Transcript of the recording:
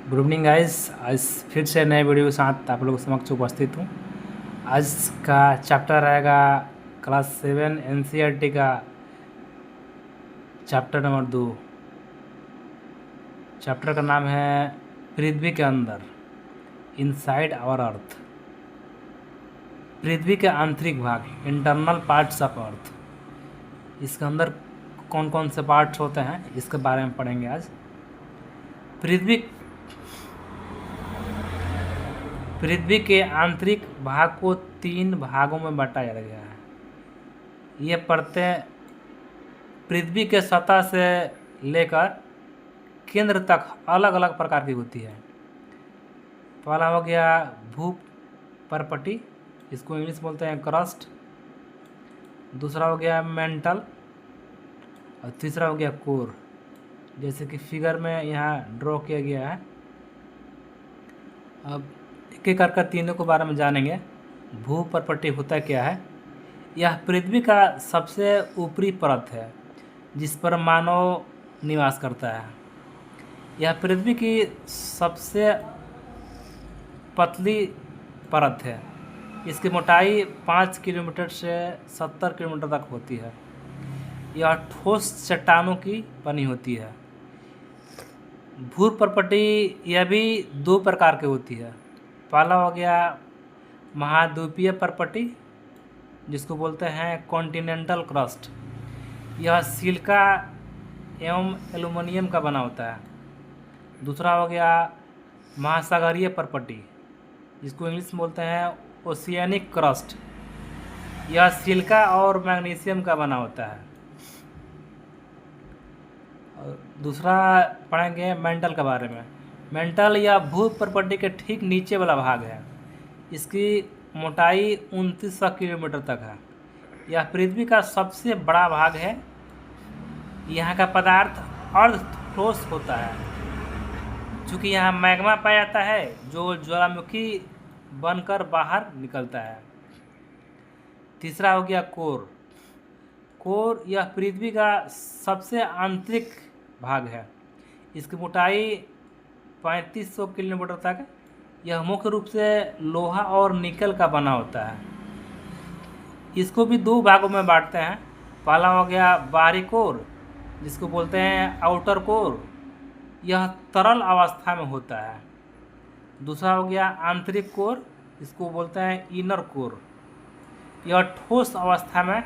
Good evening guys. आज फिर से नए वीडियो के साथ आप लोगों के समक्ष उपस्थित हूँ। आज का चैप्टर रहेगा क्लास 7 एनसीईआरटी का चैप्टर नंबर 2। चैप्टर का नाम है पृथ्वी के अंदर, इनसाइड आवर अर्थ। पृथ्वी के आंतरिक भाग, इंटरनल पार्ट्स ऑफ अर्थ। इसके अंदर कौन कौन से पार्ट्स होते हैं इसके बारे में पढ़ेंगे आज। पृथ्वी के आंतरिक भाग को 3 भागों में बांटा गया है। ये परतें पृथ्वी के सतह से लेकर केंद्र तक अलग अलग प्रकार की होती है। पहला हो गया भूपर्पटी, इसको इंग्लिश बोलते हैं क्रस्ट। दूसरा हो गया मेंटल और तीसरा हो गया कोर, जैसे कि फिगर में यहाँ ड्रॉ किया गया है। अब एक एक करके तीनों के बारे में जानेंगे। भूपर्पटी होता क्या है? यह पृथ्वी का सबसे ऊपरी परत है जिस पर मानव निवास करता है। यह पृथ्वी की सबसे पतली परत है। इसकी मोटाई 5 किलोमीटर से 70 किलोमीटर तक होती है। यह ठोस चट्टानों की बनी होती है। भूपर्पटी यह भी 2 प्रकार की होती है। पहला हो गया महाद्वीपीय पर्पटी, जिसको बोलते हैं कॉन्टिनेंटल क्रस्ट। यह सिलिका एवं एल्युमिनियम का बना होता है। दूसरा हो गया महासागरीय पर्पटी, जिसको इंग्लिश में बोलते हैं ओशियनिक क्रस्ट। यह सिलिका और मैग्नीशियम का बना होता है। और दूसरा पढ़ेंगे मेंटल के बारे में। मेंटल या भूपर्पटी के ठीक नीचे वाला भाग है। इसकी मोटाई 2900 किलोमीटर तक है। यह पृथ्वी का सबसे बड़ा भाग है। यहाँ का पदार्थ अर्ध ठोस होता है, चूँकि यहाँ मैग्मा पाया जाता है जो ज्वालामुखी बनकर बाहर निकलता है। तीसरा हो गया कोर। कोर यह पृथ्वी का सबसे आंतरिक भाग है। इसकी मोटाई 3500 किलोमीटर तक। यह मुख्य रूप से लोहा और निकल का बना होता है। इसको भी 2 भागों में बांटते हैं। पहला हो गया बाहरी कोर, जिसको बोलते हैं आउटर कोर। यह तरल अवस्था में होता है। दूसरा हो गया आंतरिक कोर, इसको बोलते हैं इनर कोर। यह ठोस अवस्था में